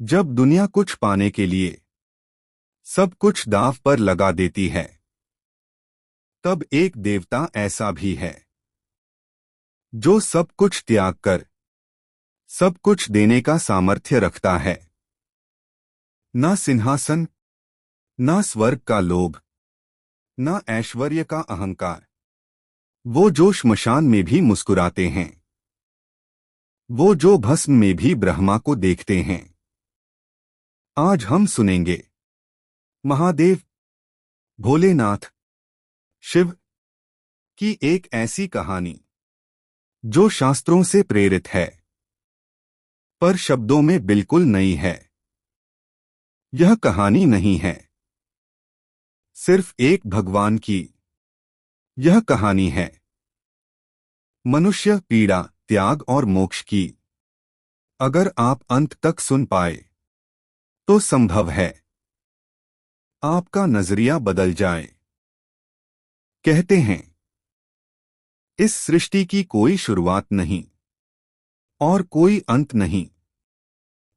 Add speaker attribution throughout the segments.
Speaker 1: जब दुनिया कुछ पाने के लिए सब कुछ दांव पर लगा देती है, तब एक देवता ऐसा भी है जो सब कुछ त्याग कर सब कुछ देने का सामर्थ्य रखता है। ना सिंहासन, ना स्वर्ग का लोभ, ना ऐश्वर्य का अहंकार। वो जो श्मशान में भी मुस्कुराते हैं, वो जो भस्म में भी ब्रह्मा को देखते हैं। आज हम सुनेंगे महादेव, भोलेनाथ, शिव की एक ऐसी कहानी जो शास्त्रों से प्रेरित है, पर शब्दों में बिल्कुल नई है। यह कहानी नहीं है सिर्फ एक भगवान की, यह कहानी है मनुष्य, पीड़ा, त्याग और मोक्ष की। अगर आप अंत तक सुन पाए तो संभव है आपका नजरिया बदल जाए। कहते हैं इस सृष्टि की कोई शुरुआत नहीं और कोई अंत नहीं,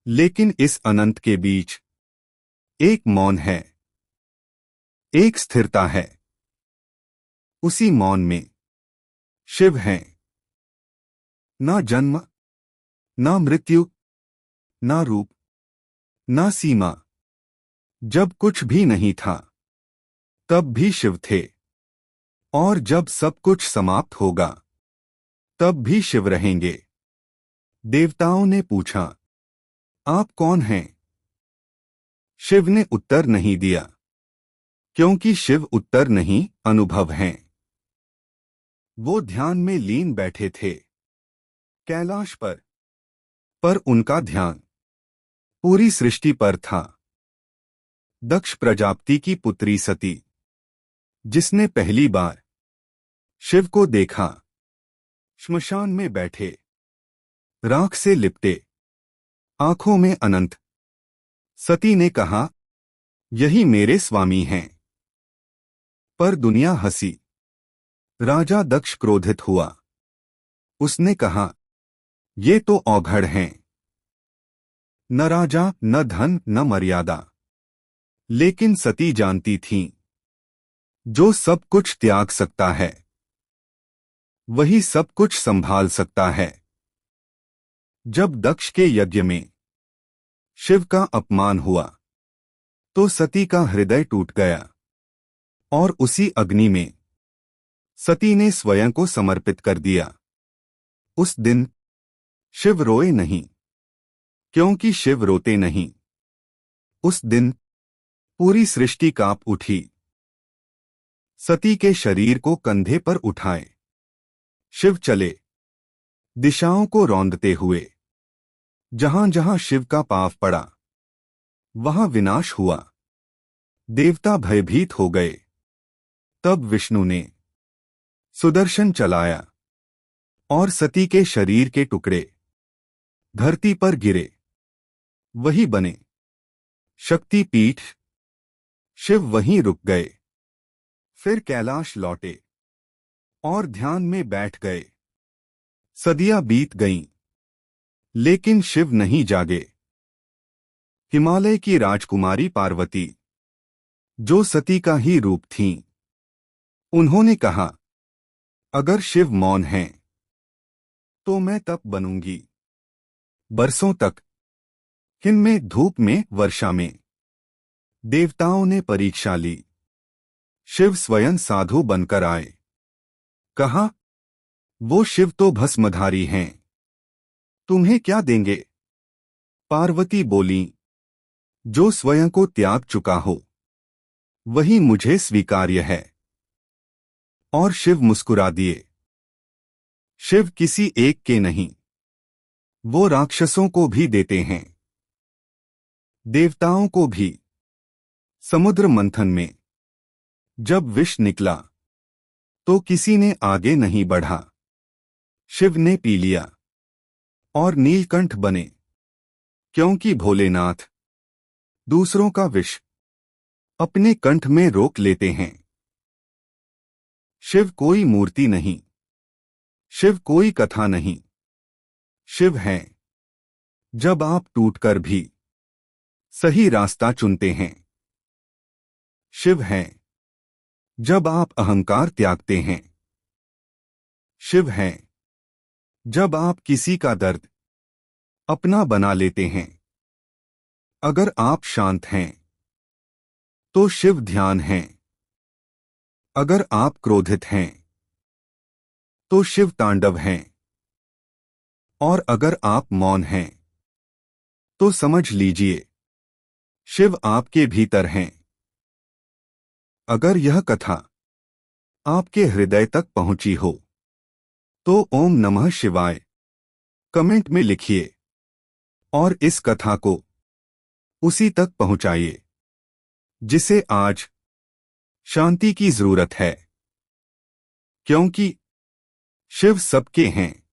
Speaker 1: लेकिन इस अनंत के बीच एक मौन है, एक स्थिरता है। उसी मौन में शिव हैं। ना जन्म, ना मृत्यु, ना रूप, ना सीमा। जब कुछ भी नहीं था तब भी शिव थे, और जब सब कुछ समाप्त होगा तब भी शिव रहेंगे। देवताओं ने पूछा, आप कौन हैं? शिव ने उत्तर नहीं दिया, क्योंकि शिव उत्तर नहीं, अनुभव हैं। वो ध्यान में लीन बैठे थे कैलाश पर उनका ध्यान पूरी सृष्टि पर था। दक्ष प्रजापति की पुत्री सती, जिसने पहली बार शिव को देखा, श्मशान में बैठे, राख से लिपटे, आंखों में अनंत। सती ने कहा, यही मेरे स्वामी हैं। पर दुनिया हंसी। राजा दक्ष क्रोधित हुआ। उसने कहा, ये तो औघड़ हैं। न राजा, न धन, न मर्यादा। लेकिन सती जानती थीं, जो सब कुछ त्याग सकता है वही सब कुछ संभाल सकता है। जब दक्ष के यज्ञ में शिव का अपमान हुआ तो सती का हृदय टूट गया, और उसी अग्नि में सती ने स्वयं को समर्पित कर दिया। उस दिन शिव रोए नहीं, क्योंकि शिव रोते नहीं। उस दिन पूरी सृष्टि कांप उठी। सती के शरीर को कंधे पर उठाए शिव चले, दिशाओं को रौंदते हुए। जहां जहां शिव का पांव पड़ा वहां विनाश हुआ। देवता भयभीत हो गए। तब विष्णु ने सुदर्शन चलाया और सती के शरीर के टुकड़े धरती पर गिरे। वही बने शक्ति पीठ। शिव वहीं रुक गए, फिर कैलाश लौटे और ध्यान में बैठ गए। सदियां बीत गईं, लेकिन शिव नहीं जागे। हिमालय की राजकुमारी पार्वती, जो सती का ही रूप थीं, उन्होंने कहा, अगर शिव मौन हैं तो मैं तप बनूंगी। बरसों तक हिम में, धूप में, वर्षा में देवताओं ने परीक्षा ली। शिव स्वयं साधु बनकर आए। कहा, वो शिव तो भस्मधारी हैं, तुम्हें क्या देंगे? पार्वती बोली, जो स्वयं को त्याग चुका हो वही मुझे स्वीकार्य है। और शिव मुस्कुरा दिए। शिव किसी एक के नहीं, वो राक्षसों को भी देते हैं, देवताओं को भी। समुद्र मंथन में जब विष निकला तो किसी ने आगे नहीं बढ़ा। शिव ने पी लिया और नीलकंठ बने, क्योंकि भोलेनाथ दूसरों का विष अपने कंठ में रोक लेते हैं। शिव कोई मूर्ति नहीं, शिव कोई कथा नहीं। शिव हैं जब आप टूटकर भी सही रास्ता चुनते हैं। शिव हैं जब आप अहंकार त्यागते हैं। शिव हैं जब आप किसी का दर्द अपना बना लेते हैं। अगर आप शांत हैं तो शिव ध्यान हैं। अगर आप क्रोधित हैं तो शिव तांडव हैं। और अगर आप मौन हैं तो समझ लीजिए शिव आपके भीतर हैं। अगर यह कथा आपके हृदय तक पहुंची हो तो ओम नमः शिवाय कमेंट में लिखिए और इस कथा को उसी तक पहुंचाइए जिसे आज शांति की जरूरत है, क्योंकि शिव सबके हैं।